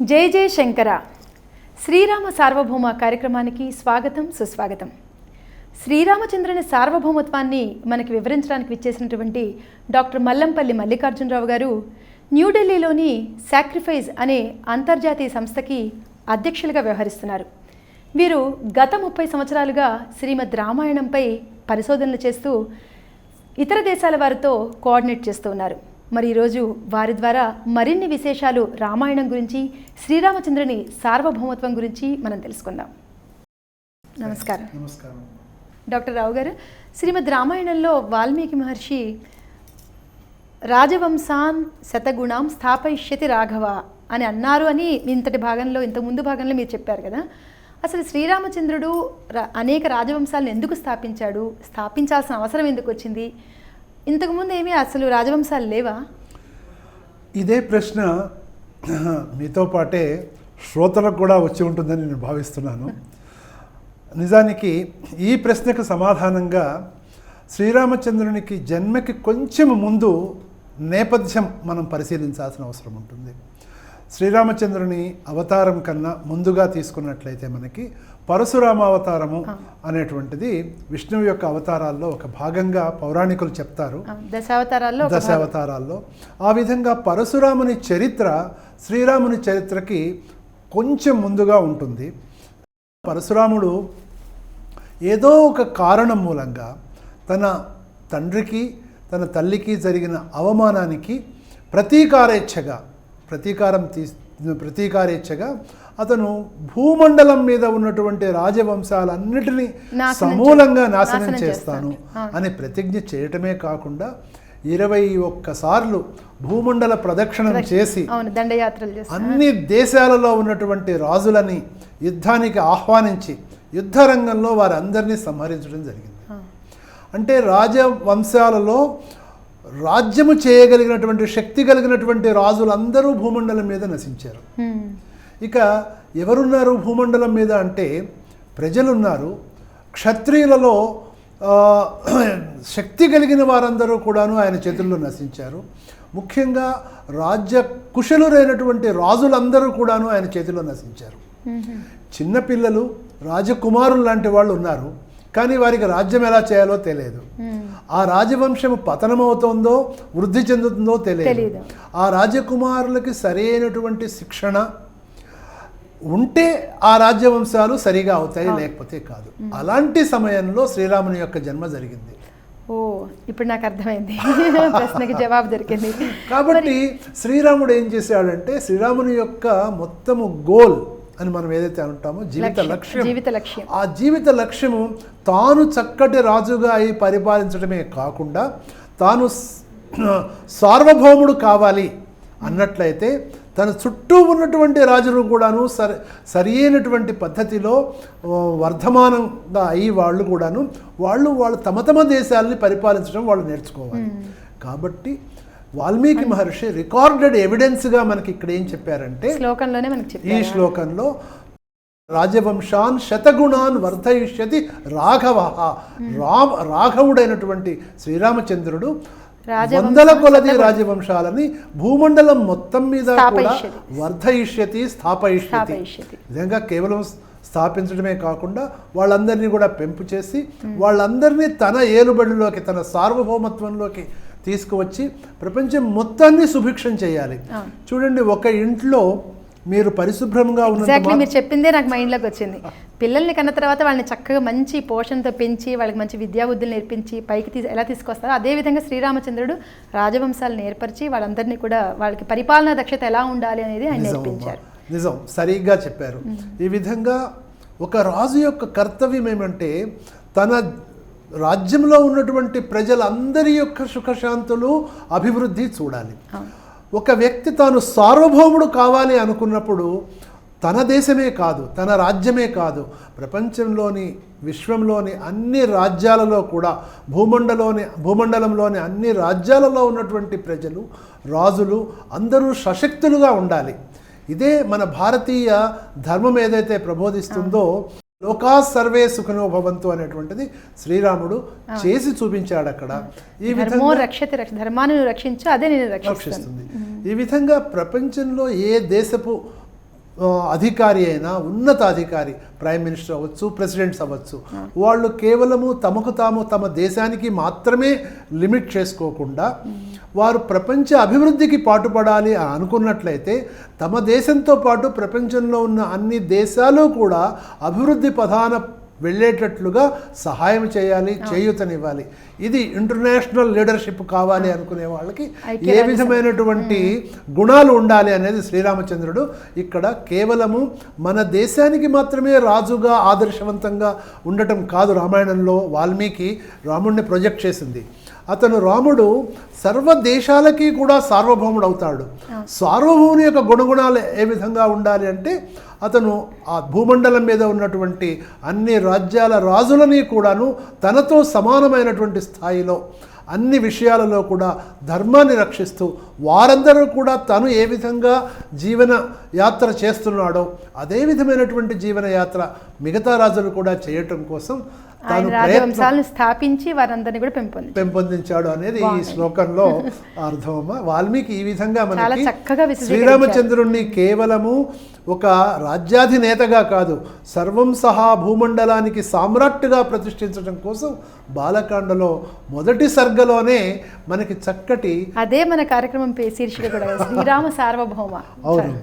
జై జై శంకర శ్రీరామ సార్వభౌమ కార్యక్రమానికి స్వాగతం సుస్వాగతం. శ్రీరామచంద్రుని సార్వభౌమత్వాన్ని మనకి వివరించడానికి విచ్చేసినటువంటి డాక్టర్ మల్లంపల్లి మల్లికార్జునరావు గారు న్యూఢిల్లీలోని సాక్రిఫైస్ అనే అంతర్జాతీయ సంస్థకి అధ్యక్షులుగా వ్యవహరిస్తున్నారు. వీరు గత 30 సంవత్సరాలుగా శ్రీమద్ రామాయణంపై పరిశోధనలు చేస్తూ ఇతర దేశాల వారితో కోఆర్డినేట్ చేస్తూ ఉన్నారు. మరి ఈరోజు వారి ద్వారా మరిన్ని విశేషాలు రామాయణం గురించి, శ్రీరామచంద్రుని సార్వభౌమత్వం గురించి మనం తెలుసుకుందాం. నమస్కారం. నమస్కారం డాక్టర్ రావు గారు, శ్రీమద్ రామాయణంలో వాల్మీకి మహర్షి రాజవంశాన్ శతగుణాం స్థాపయిష్యతి రాఘవ అని అన్నారు అని ఇంత ముందు భాగంలో మీరు చెప్పారు కదా. అసలు శ్రీరామచంద్రుడు అనేక రాజవంశాలను ఎందుకు స్థాపించాడు, స్థాపించాల్సిన అవసరం ఎందుకు వచ్చింది, ఇంతకుముందు ఏమీ అసలు రాజవంశాలు లేవా? ఇదే ప్రశ్న మీతో పాటే శ్రోతలకు కూడా వచ్చి ఉంటుందని నేను భావిస్తున్నాను. నిజానికి ఈ ప్రశ్నకు సమాధానంగా శ్రీరామచంద్రునికి జన్మకి కొంచెం ముందు నేపథ్యం మనం పరిశీలించాల్సిన అవసరం ఉంటుంది. శ్రీరామచంద్రుని అవతారం కన్నా ముందుగా తీసుకున్నట్లయితే మనకి పరశురామ అవతారము అనేటువంటిది విష్ణువు యొక్క అవతారాల్లో ఒక భాగంగా పౌరాణికులు చెప్తారు. దశావతారాల్లో ఆ విధంగా పరశురాముని చరిత్ర శ్రీరాముని చరిత్రకి కొంచెం ముందుగా ఉంటుంది. పరశురాముడు ఏదో ఒక కారణం మూలంగా తన తండ్రికి తన తల్లికి జరిగిన అవమానానికి ప్రతీకారేచ్ఛగా అతను భూమండలం మీద ఉన్నటువంటి రాజవంశాలన్నిటినీ సమూలంగా నాశనం చేస్తాను అని ప్రతిజ్ఞ చేయటమే కాకుండా 21 సార్లు భూమండల ప్రదక్షిణం చేసి అన్ని దేశాలలో ఉన్నటువంటి రాజులని యుద్ధానికి ఆహ్వానించి యుద్ధరంగంలో వారందరినీ సంహరించడం జరిగింది. అంటే రాజవంశాలలో రాజ్యము చేయగలిగినటువంటి శక్తి కలిగినటువంటి రాజులందరూ భూమండలం మీద నశించారు. ఇక ఎవరున్నారు భూమండలం మీద అంటే ప్రజలున్నారు. క్షత్రియులలో శక్తి కలిగిన వారందరూ కూడాను ఆయన చేతుల్లో నశించారు. ముఖ్యంగా రాజ్య కుశలురైనటువంటి రాజులందరూ కూడాను ఆయన చేతిలో నశించారు. చిన్నపిల్లలు రాజకుమారులు లాంటి వాళ్ళు ఉన్నారు, కానీ వారికి రాజ్యం ఎలా చేయాలో తెలియదు. ఆ రాజవంశం పతనమవుతుందో వృద్ధి చెందుతుందో తెలియదు. ఆ రాజకుమారులకి సరైనటువంటి శిక్షణ ఉంటే ఆ రాజ్యవంశాలు సరిగా అవుతాయి, లేకపోతే కాదు. అలాంటి సమయంలో శ్రీరాముని యొక్క జన్మ జరిగింది. ఓ, ఇప్పుడు నాకు అర్థమైంది, ప్రశ్నకి జవాబు దొరికింది. కాబట్టి శ్రీరాముడు ఏం చేశాడంటే శ్రీరాముని యొక్క మొత్తము గోల్ అని మనం ఏదైతే అంటామో జీవిత లక్ష్యం, ఆ జీవిత లక్ష్యము తాను చక్కటి రాజుగా అయి పరిపాలించడమే కాకుండా తాను సార్వభౌముడు కావాలి అన్నట్లయితే తన చుట్టూ ఉన్నటువంటి రాజులు కూడాను సరి అయినటువంటి పద్ధతిలో వర్ధమానంగా అయ్యి వాళ్ళు కూడాను వాళ్ళు తమ దేశాలని పరిపాలించడం వాళ్ళు నేర్చుకోవాలి. కాబట్టి వాల్మీకి మహర్షి రికార్డెడ్ ఎవిడెన్స్గా మనకి ఇక్కడ ఏం చెప్పారంటే ఈ శ్లోకంలో రాజవంశాన్ శతగుణాన్ వర్ధయిష్యతి రాఘవ, రాఘవుడైనటువంటి శ్రీరామచంద్రుడు 100 కొలది రాజవంశాలని భూమండలం మొత్తం మీద కూడా వర్ధయిష్యతి స్థాపయిష్యతి విధంగా కేవలం స్థాపించడమే కాకుండా వాళ్ళందరినీ కూడా పెంపు చేసి వాళ్ళందరినీ తన ఏలుబడిలోకి తన సార్వభౌమత్వంలోకి తీసుకువచ్చి ప్రపంచం మొత్తాన్ని సుభిక్షం చేయాలి. చూడండి, ఒక ఇంట్లో మీరు పరిశుభ్రంగా మీరు చెప్పిందే నాకు మైండ్లోకి వచ్చింది. పిల్లల్ని కన్న తర్వాత వాళ్ళని చక్కగా మంచి పోషణతో పెంచి వాళ్ళకి మంచి విద్యాబుద్ధులు నేర్పించి పైకి ఎలా తీసుకొస్తారో అదేవిధంగా శ్రీరామచంద్రుడు రాజవంశాలను ఏర్పరిచి వాళ్ళందరినీ కూడా వాళ్ళకి పరిపాలనా దక్షత ఎలా ఉండాలి అనేది ఆయన నేర్పించారు. నిజం, సరిగ్గా చెప్పారు. ఈ విధంగా ఒక రాజు యొక్క కర్తవ్యం ఏమంటే తన రాజ్యంలో ఉన్నటువంటి ప్రజలందరి యొక్క సుఖశాంతులు అభివృద్ధి చూడాలి. ఒక వ్యక్తి తాను సార్వభౌముడు కావాలి అనుకున్నప్పుడు తన దేశమే కాదు, తన రాజ్యమే కాదు, ప్రపంచంలోని విశ్వంలోని అన్ని రాజ్యాలలో కూడా భూమండలంలోని అన్ని రాజ్యాలలో ఉన్నటువంటి ప్రజలు రాజులు అందరూ సశక్తులుగా ఉండాలి. ఇదే మన భారతీయ ధర్మం ఏదైతే ప్రబోధిస్తుందో లోకా సర్వే సుఖనో భవంతు అనేటువంటిది శ్రీరాముడు చేసి చూపించాడు అక్కడ. ఈ విధంగా ధర్మాన్ని రక్షించు, అదే నేను రక్షిస్తుంది. ఈ విధంగా ప్రపంచంలో ఏ దేశపు అధికారి అయినా, ఉన్నత అధికారి, ప్రైమ్ మినిస్టర్ అవ్వచ్చు, ప్రెసిడెంట్స్ అవ్వచ్చు, వాళ్ళు కేవలము తమకు తాము తమ దేశానికి మాత్రమే లిమిట్ చేసుకోకుండా వారు ప్రపంచ అభివృద్ధికి పాటుపడాలి అని అనుకున్నట్లయితే తమ దేశంతో పాటు ప్రపంచంలో ఉన్న అన్ని దేశాలు కూడా అభివృద్ధి పథాన వెళ్ళేటట్లుగా సహాయం చేయాలి, చేయూతనివ్వాలి. ఇది ఇంటర్నేషనల్ లీడర్షిప్ కావాలి అనుకునే వాళ్ళకి ఏ విధమైనటువంటి గుణాలు ఉండాలి అనేది శ్రీరామచంద్రుడు ఇక్కడ కేవలము మన దేశానికి మాత్రమే రాజుగా ఆదర్శవంతంగా ఉండటం కాదు. రామాయణంలో వాల్మీకి రాముడిని ప్రొజెక్ట్ చేసింది. అతను రాముడు సర్వ దేశాలకి కూడా సార్వభౌముడు అవుతాడు. సార్వభౌముని యొక్క గుణగుణాలు ఏ విధంగా ఉండాలి అంటే అతను ఆ భూమండలం మీద ఉన్నటువంటి అన్ని రాజ్యాల రాజులని కూడాను తనతో సమానమైనటువంటి స్థాయిలో అన్ని విషయాలలో కూడా ధర్మాన్ని రక్షిస్తూ వారందరూ కూడా తను ఏ విధంగా జీవన యాత్ర చేస్తున్నాడో అదే విధమైనటువంటి జీవన యాత్ర మిగతా రాజులు కూడా చేయటం కోసం తాను రాజవంశాలను స్థాపించి వారందరినీ కూడా పెంపొందించాడు అనేది ఈ శ్లోకంలో అర్థమమ్మా. వాల్మీకి ఈ విధంగా మనకి చక్కగా శ్రీరామచంద్రుణ్ణి కేవలము ఒక రాజ్యాధినేతగా కాదు, సర్వం సహా భూమండలానికి సామ్రాట్టుగా ప్రతిష్ఠించడం కోసం బాలకాండలో మొదటి సర్గలోనే మనకి చక్కటి అదే మన కార్యక్రమం శీర్షిక కూడా శ్రీరామ సార్వభౌమ. అవును.